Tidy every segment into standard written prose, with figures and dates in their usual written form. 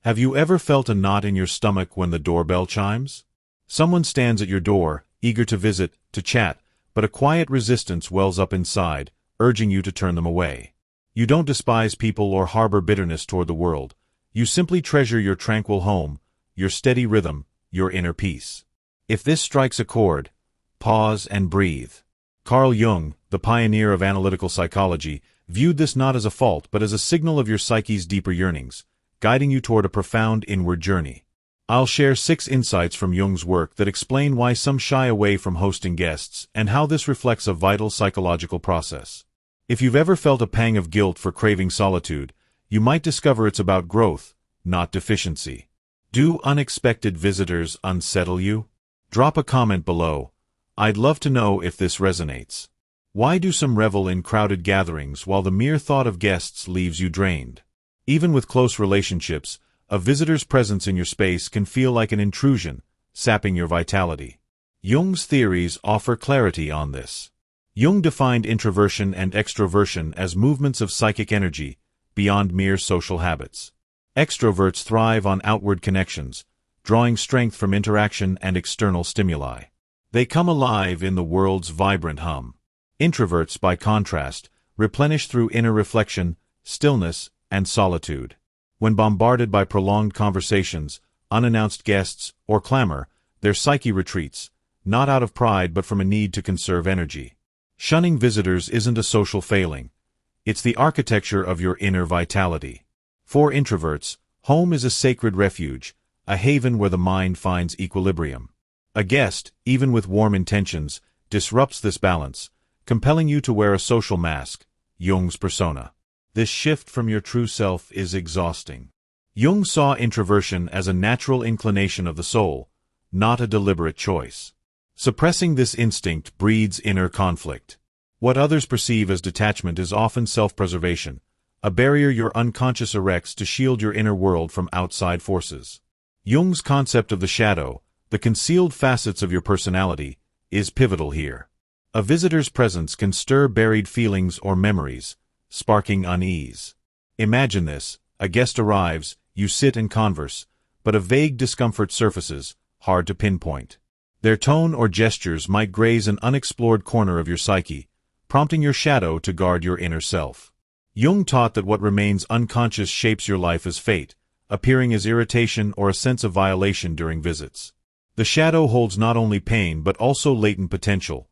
Have you ever felt a knot in your stomach when the doorbell chimes? Someone stands at your door, eager to visit, to chat, but a quiet resistance wells up inside, urging you to turn them away. You don't despise people or harbor bitterness toward the world. You simply treasure your tranquil home, your steady rhythm, your inner peace. If this strikes a chord, pause and breathe. Carl Jung, the pioneer of analytical psychology, viewed this not as a fault but as a signal of your psyche's deeper yearnings, guiding you toward a profound inward journey. I'll share 6 insights from Jung's work that explain why some shy away from hosting guests and how this reflects a vital psychological process. If you've ever felt a pang of guilt for craving solitude, you might discover it's about growth, not deficiency. Do unexpected visitors unsettle you? Drop a comment below. I'd love to know if this resonates. Why do some revel in crowded gatherings while the mere thought of guests leaves you drained? Even with close relationships, a visitor's presence in your space can feel like an intrusion, sapping your vitality. Jung's theories offer clarity on this. Jung defined introversion and extroversion as movements of psychic energy, beyond mere social habits. Extroverts thrive on outward connections, drawing strength from interaction and external stimuli. They come alive in the world's vibrant hum. Introverts, by contrast, replenish through inner reflection, stillness, and solitude. When bombarded by prolonged conversations, unannounced guests, or clamor, their psyche retreats, not out of pride but from a need to conserve energy. Shunning visitors isn't a social failing. It's the architecture of your inner vitality. For introverts, home is a sacred refuge, a haven where the mind finds equilibrium. A guest, even with warm intentions, disrupts this balance, compelling you to wear a social mask, Jung's persona. This shift from your true self is exhausting. Jung saw introversion as a natural inclination of the soul, not a deliberate choice. Suppressing this instinct breeds inner conflict. What others perceive as detachment is often self-preservation, a barrier your unconscious erects to shield your inner world from outside forces. Jung's concept of the shadow, the concealed facets of your personality, is pivotal here. A visitor's presence can stir buried feelings or memories, sparking unease. Imagine this: a guest arrives, you sit and converse, but a vague discomfort surfaces, hard to pinpoint. Their tone or gestures might graze an unexplored corner of your psyche, prompting your shadow to guard your inner self. Jung taught that what remains unconscious shapes your life as fate, appearing as irritation or a sense of violation during visits. The shadow holds not only pain but also latent potential,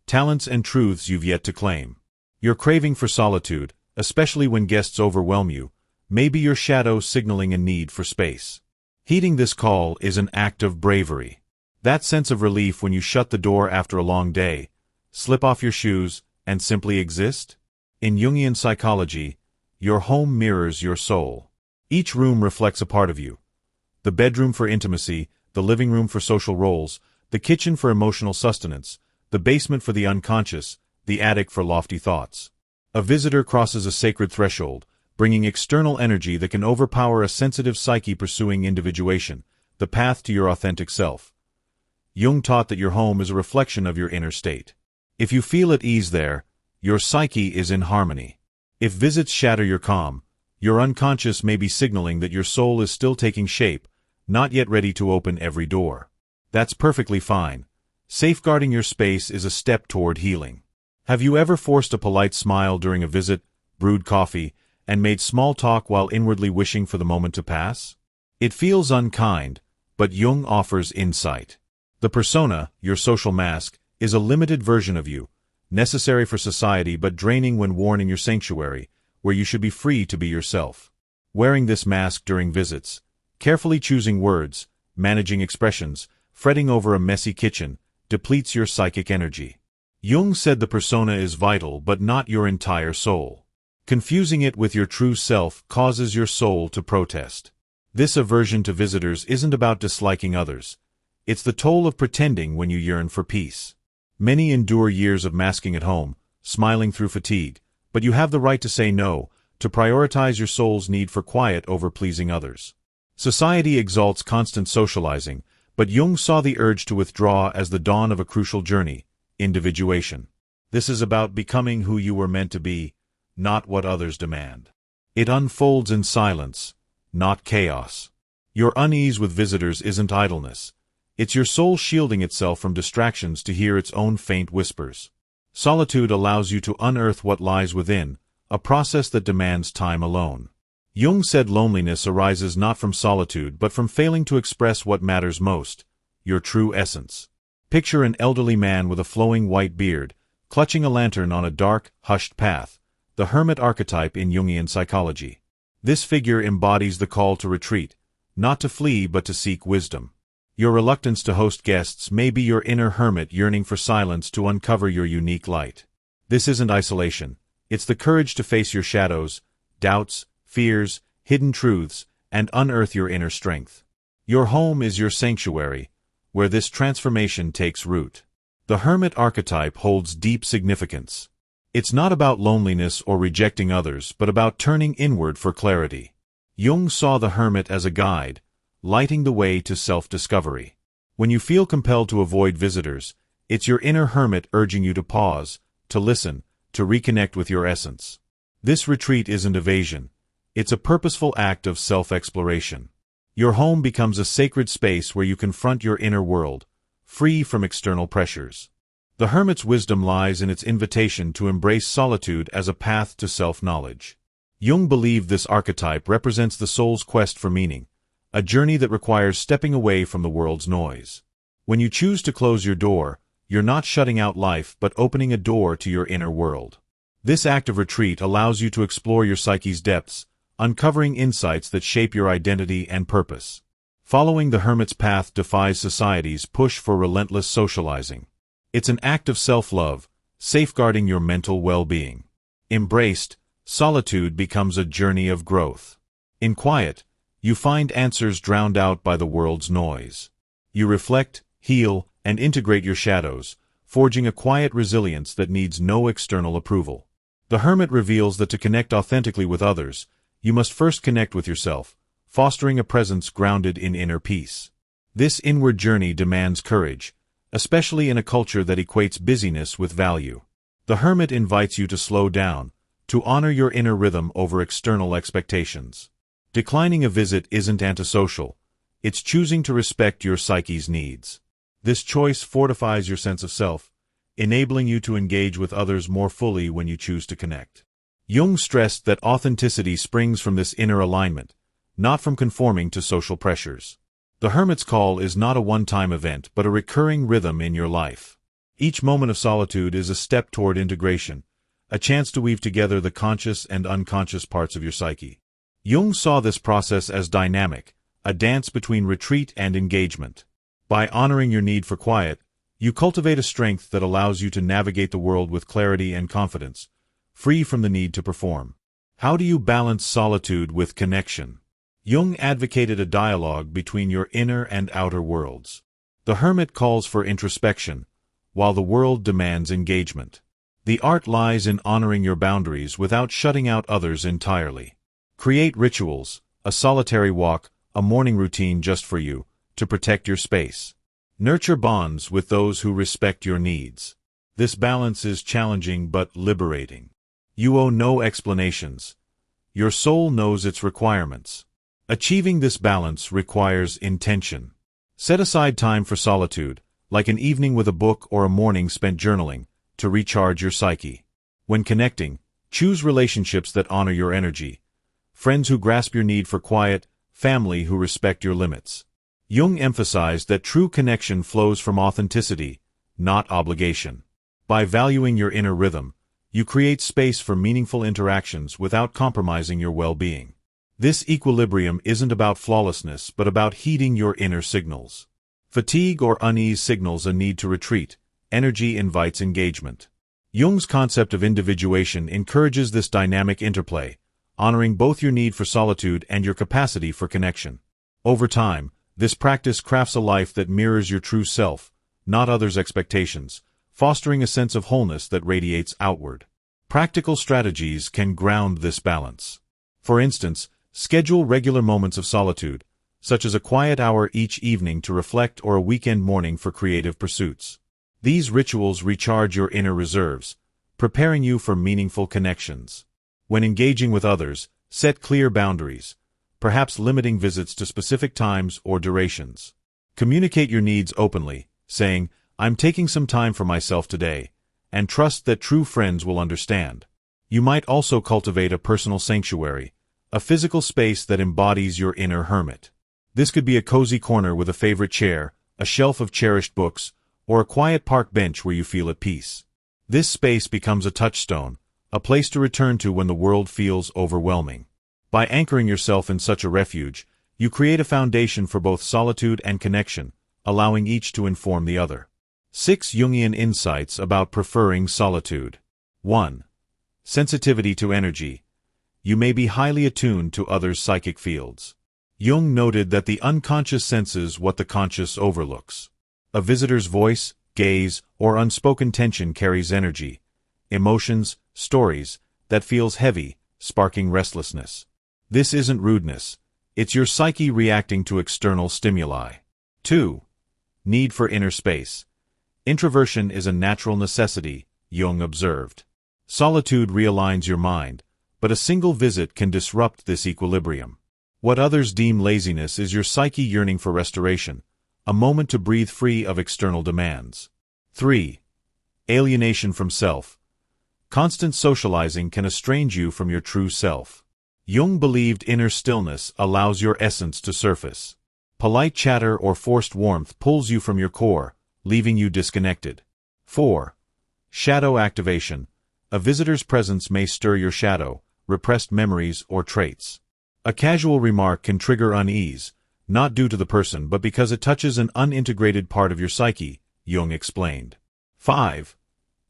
talents and truths you've yet to claim. Your craving for solitude, especially when guests overwhelm you, may be your shadow signaling a need for space. Heeding this call is an act of bravery. That sense of relief when you shut the door after a long day, slip off your shoes, and simply exist? In Jungian psychology, your home mirrors your soul. Each room reflects a part of you. The bedroom for intimacy, the living room for social roles, the kitchen for emotional sustenance, the basement for the unconscious, the attic for lofty thoughts. A visitor crosses a sacred threshold, bringing external energy that can overpower a sensitive psyche pursuing individuation, the path to your authentic self. Jung taught that your home is a reflection of your inner state. If you feel at ease there, your psyche is in harmony. If visits shatter your calm, your unconscious may be signaling that your soul is still taking shape, not yet ready to open every door. That's perfectly fine. Safeguarding your space is a step toward healing. Have you ever forced a polite smile during a visit, brewed coffee, and made small talk while inwardly wishing for the moment to pass? It feels unkind, but Jung offers insight. The persona, your social mask, is a limited version of you, necessary for society but draining when worn in your sanctuary, where you should be free to be yourself. Wearing this mask during visits, carefully choosing words, managing expressions, fretting over a messy kitchen, depletes your psychic energy. Jung said the persona is vital but not your entire soul. Confusing it with your true self causes your soul to protest. This aversion to visitors isn't about disliking others. It's the toll of pretending when you yearn for peace. Many endure years of masking at home, smiling through fatigue, but you have the right to say no, to prioritize your soul's need for quiet over pleasing others. Society exalts constant socializing, but Jung saw the urge to withdraw as the dawn of a crucial journey: individuation. This is about becoming who you were meant to be, not what others demand. It unfolds in silence, not chaos. Your unease with visitors isn't idleness. It's your soul shielding itself from distractions to hear its own faint whispers. Solitude allows you to unearth what lies within, a process that demands time alone. Jung said loneliness arises not from solitude but from failing to express what matters most, your true essence. Picture an elderly man with a flowing white beard, clutching a lantern on a dark, hushed path, the hermit archetype in Jungian psychology. This figure embodies the call to retreat, not to flee but to seek wisdom. Your reluctance to host guests may be your inner hermit yearning for silence to uncover your unique light. This isn't isolation. It's the courage to face your shadows, doubts, fears, hidden truths, and unearth your inner strength. Your home is your sanctuary, where this transformation takes root. The hermit archetype holds deep significance. It's not about loneliness or rejecting others, but about turning inward for clarity. Jung saw the hermit as a guide, lighting the way to self-discovery. When you feel compelled to avoid visitors, it's your inner hermit urging you to pause, to listen, to reconnect with your essence. This retreat isn't evasion. It's a purposeful act of self-exploration. Your home becomes a sacred space where you confront your inner world, free from external pressures. The hermit's wisdom lies in its invitation to embrace solitude as a path to self-knowledge. Jung believed this archetype represents the soul's quest for meaning, a journey that requires stepping away from the world's noise. When you choose to close your door, you're not shutting out life but opening a door to your inner world. This act of retreat allows you to explore your psyche's depths, uncovering insights that shape your identity and purpose. Following the hermit's path defies society's push for relentless socializing. It's an act of self-love, safeguarding your mental well-being. Embraced, solitude becomes a journey of growth. In quiet, you find answers drowned out by the world's noise. You reflect, heal, and integrate your shadows, forging a quiet resilience that needs no external approval. The hermit reveals that to connect authentically with others, you must first connect with yourself, fostering a presence grounded in inner peace. This inward journey demands courage, especially in a culture that equates busyness with value. The hermit invites you to slow down, to honor your inner rhythm over external expectations. Declining a visit isn't antisocial. It's choosing to respect your psyche's needs. This choice fortifies your sense of self, enabling you to engage with others more fully when you choose to connect. Jung stressed that authenticity springs from this inner alignment, not from conforming to social pressures. The hermit's call is not a one-time event but a recurring rhythm in your life. Each moment of solitude is a step toward integration, a chance to weave together the conscious and unconscious parts of your psyche. Jung saw this process as dynamic, a dance between retreat and engagement. By honoring your need for quiet, you cultivate a strength that allows you to navigate the world with clarity and confidence, free from the need to perform. How do you balance solitude with connection? Jung advocated a dialogue between your inner and outer worlds. The hermit calls for introspection, while the world demands engagement. The art lies in honoring your boundaries without shutting out others entirely. Create rituals, a solitary walk, a morning routine just for you, to protect your space. Nurture bonds with those who respect your needs. This balance is challenging but liberating. You owe no explanations. Your soul knows its requirements. Achieving this balance requires intention. Set aside time for solitude, like an evening with a book or a morning spent journaling, to recharge your psyche. When connecting, choose relationships that honor your energy. Friends who grasp your need for quiet, family who respect your limits. Jung emphasized that true connection flows from authenticity, not obligation. By valuing your inner rhythm, you create space for meaningful interactions without compromising your well-being. This equilibrium isn't about flawlessness but about heeding your inner signals. Fatigue or unease signals a need to retreat. Energy invites engagement. Jung's concept of individuation encourages this dynamic interplay, honoring both your need for solitude and your capacity for connection. Over time, this practice crafts a life that mirrors your true self, not others' expectations, fostering a sense of wholeness that radiates outward. Practical strategies can ground this balance. For instance, schedule regular moments of solitude, such as a quiet hour each evening to reflect or a weekend morning for creative pursuits. These rituals recharge your inner reserves, preparing you for meaningful connections. When engaging with others, set clear boundaries. perhaps limiting visits to specific times or durations. Communicate your needs openly, saying, "I'm taking some time for myself today," and trust that true friends will understand. You might also cultivate a personal sanctuary, a physical space that embodies your inner hermit. This could be a cozy corner with a favorite chair, a shelf of cherished books, or a quiet park bench where you feel at peace. This space becomes a touchstone, a place to return to when the world feels overwhelming. By anchoring yourself in such a refuge, you create a foundation for both solitude and connection, allowing each to inform the other. 6 Jungian insights about preferring solitude. 1. Sensitivity to energy. You may be highly attuned to others' psychic fields. Jung noted that the unconscious senses what the conscious overlooks. A visitor's voice, gaze, or unspoken tension carries energy, emotions, stories, that feels heavy, sparking restlessness. This isn't rudeness. It's your psyche reacting to external stimuli. 2. Need for inner space. Introversion is a natural necessity, Jung observed. Solitude realigns your mind, but a single visit can disrupt this equilibrium. What others deem laziness is your psyche yearning for restoration, a moment to breathe free of external demands. 3. Alienation from self. Constant socializing can estrange you from your true self. Jung believed inner stillness allows your essence to surface. Polite chatter or forced warmth pulls you from your core, leaving you disconnected. 4. Shadow activation. A visitor's presence may stir your shadow, repressed memories or traits. A casual remark can trigger unease, not due to the person but because it touches an unintegrated part of your psyche, Jung explained. 5.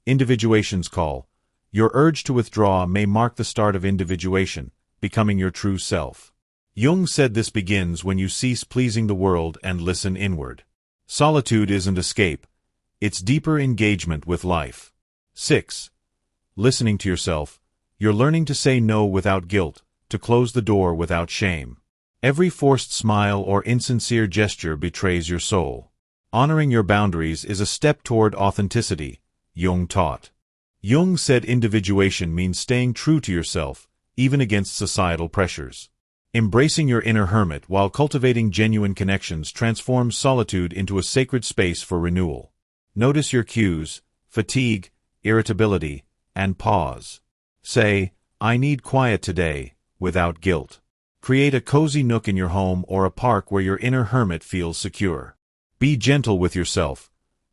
Individuation's call. Your urge to withdraw may mark the start of individuation, becoming your true self. Jung said this begins when you cease pleasing the world and listen inward. Solitude isn't escape. It's deeper engagement with life. 6. Listening to yourself. You're learning to say no without guilt, to close the door without shame. Every forced smile or insincere gesture betrays your soul. Honoring your boundaries is a step toward authenticity, Jung taught. Jung said individuation means staying true to yourself, even against societal pressures. Embracing your inner hermit while cultivating genuine connections transforms solitude into a sacred space for renewal. Notice your cues, fatigue, irritability, and pause. Say, "I need quiet today," without guilt. Create a cozy nook in your home or a park where your inner hermit feels secure. Be gentle with yourself.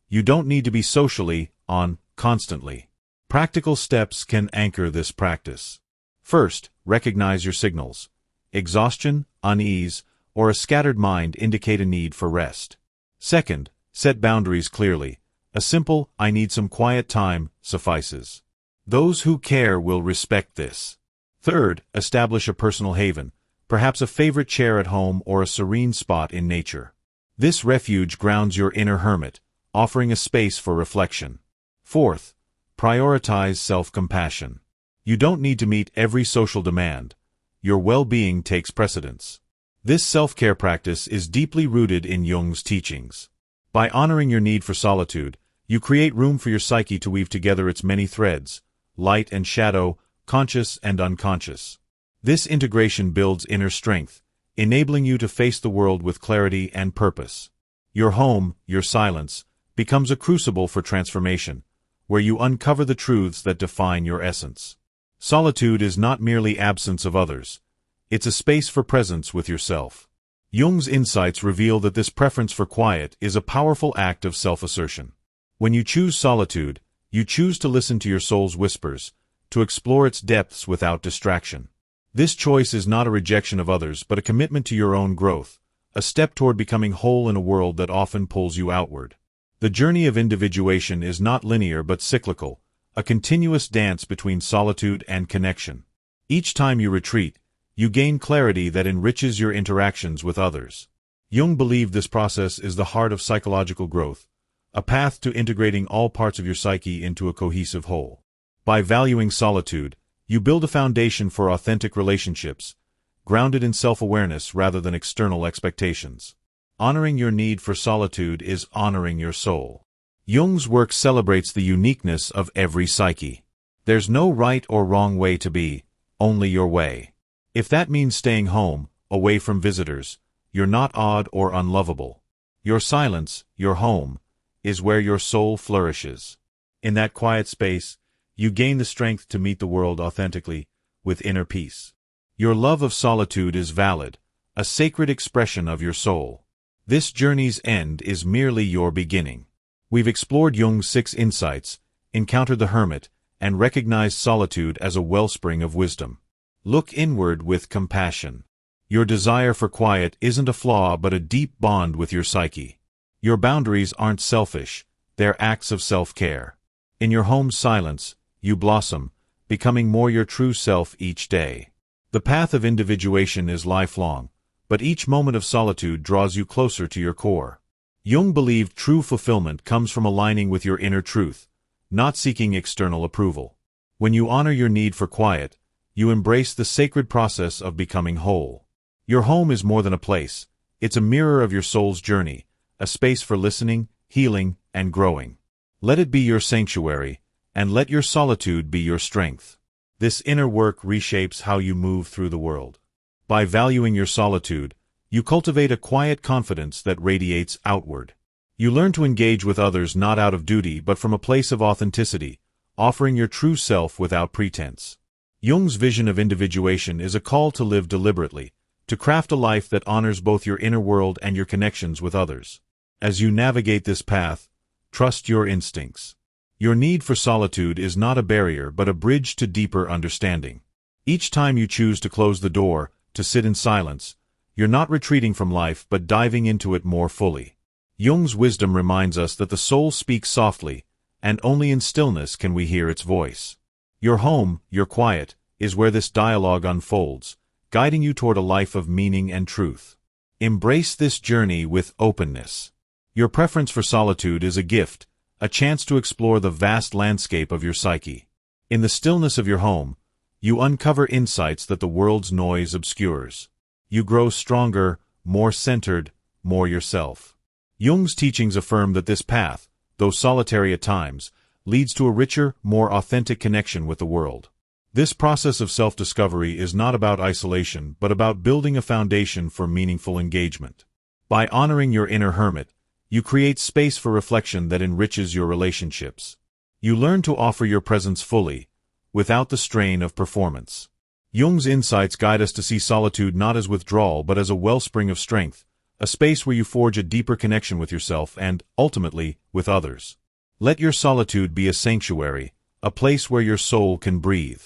You don't need to be socially on constantly. Practical steps can anchor this practice. First, recognize your signals. Exhaustion, unease, or a scattered mind indicate a need for rest. Second, set boundaries clearly. A simple, "I need some quiet time," suffices. Those who care will respect this. Third, establish a personal haven, perhaps a favorite chair at home or a serene spot in nature. This refuge grounds your inner hermit, offering a space for reflection. Fourth, prioritize self-compassion. You don't need to meet every social demand. Your well-being takes precedence. This self-care practice is deeply rooted in Jung's teachings. By honoring your need for solitude, you create room for your psyche to weave together its many threads, light and shadow, conscious and unconscious. This integration builds inner strength, enabling you to face the world with clarity and purpose. Your home, your silence, becomes a crucible for transformation, where you uncover the truths that define your essence. Solitude is not merely absence of others. It's a space for presence with yourself. Jung's insights reveal that this preference for quiet is a powerful act of self-assertion. When you choose solitude, you choose to listen to your soul's whispers, to explore its depths without distraction. This choice is not a rejection of others but a commitment to your own growth, a step toward becoming whole in a world that often pulls you outward. The journey of individuation is not linear but cyclical, a continuous dance between solitude and connection. Each time you retreat, you gain clarity that enriches your interactions with others. Jung believed this process is the heart of psychological growth, a path to integrating all parts of your psyche into a cohesive whole. By valuing solitude, you build a foundation for authentic relationships, grounded in self-awareness rather than external expectations. Honoring your need for solitude is honoring your soul. Jung's work celebrates the uniqueness of every psyche. There's no right or wrong way to be, only your way. If that means staying home, away from visitors, you're not odd or unlovable. Your silence, your home, is where your soul flourishes. In that quiet space, you gain the strength to meet the world authentically, with inner peace. Your love of solitude is valid, a sacred expression of your soul. This journey's end is merely your beginning. We've explored Jung's 6 insights, encountered the hermit, and recognized solitude as a wellspring of wisdom. Look inward with compassion. Your desire for quiet isn't a flaw but a deep bond with your psyche. Your boundaries aren't selfish, they're acts of self-care. In your home's silence, you blossom, becoming more your true self each day. The path of individuation is lifelong, but each moment of solitude draws you closer to your core. Jung believed true fulfillment comes from aligning with your inner truth, not seeking external approval. When you honor your need for quiet, you embrace the sacred process of becoming whole. Your home is more than a place, it's a mirror of your soul's journey, a space for listening, healing, and growing. Let it be your sanctuary, and let your solitude be your strength. This inner work reshapes how you move through the world. By valuing your solitude, you cultivate a quiet confidence that radiates outward. You learn to engage with others not out of duty but from a place of authenticity, offering your true self without pretense. Jung's vision of individuation is a call to live deliberately, to craft a life that honors both your inner world and your connections with others. As you navigate this path, trust your instincts. Your need for solitude is not a barrier but a bridge to deeper understanding. Each time you choose to close the door, to sit in silence, you're not retreating from life but diving into it more fully. Jung's wisdom reminds us that the soul speaks softly, and only in stillness can we hear its voice. Your home, your quiet, is where this dialogue unfolds, guiding you toward a life of meaning and truth. Embrace this journey with openness. Your preference for solitude is a gift, a chance to explore the vast landscape of your psyche. In the stillness of your home, you uncover insights that the world's noise obscures. You grow stronger, more centered, more yourself. Jung's teachings affirm that this path, though solitary at times, leads to a richer, more authentic connection with the world. This process of self-discovery is not about isolation but about building a foundation for meaningful engagement. By honoring your inner hermit, you create space for reflection that enriches your relationships. You learn to offer your presence fully, without the strain of performance. Jung's insights guide us to see solitude not as withdrawal but as a wellspring of strength, a space where you forge a deeper connection with yourself and, ultimately, with others. Let your solitude be a sanctuary, a place where your soul can breathe.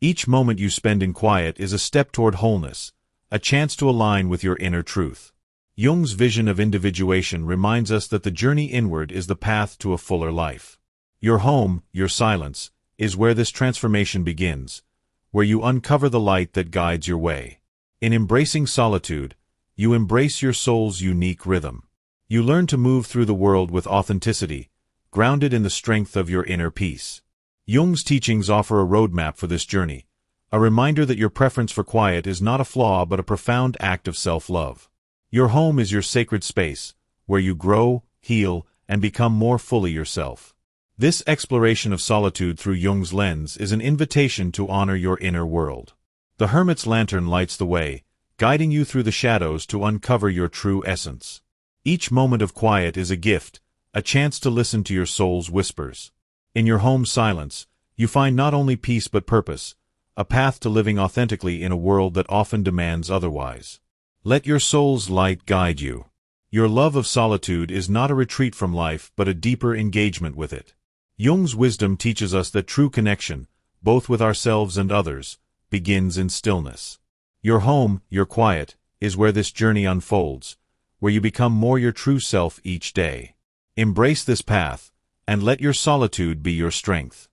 Each moment you spend in quiet is a step toward wholeness, a chance to align with your inner truth. Jung's vision of individuation reminds us that the journey inward is the path to a fuller life. Your home, your silence, is where this transformation begins, where you uncover the light that guides your way. In embracing solitude, you embrace your soul's unique rhythm. You learn to move through the world with authenticity, grounded in the strength of your inner peace. Jung's teachings offer a roadmap for this journey, a reminder that your preference for quiet is not a flaw but a profound act of self-love. Your home is your sacred space, where you grow, heal, and become more fully yourself. This exploration of solitude through Jung's lens is an invitation to honor your inner world. The hermit's lantern lights the way, guiding you through the shadows to uncover your true essence. Each moment of quiet is a gift, a chance to listen to your soul's whispers. In your home's silence, you find not only peace but purpose, a path to living authentically in a world that often demands otherwise. Let your soul's light guide you. Your love of solitude is not a retreat from life but a deeper engagement with it. Jung's wisdom teaches us that true connection, both with ourselves and others, begins in stillness. Your home, your quiet, is where this journey unfolds, where you become more your true self each day. Embrace this path, and let your solitude be your strength.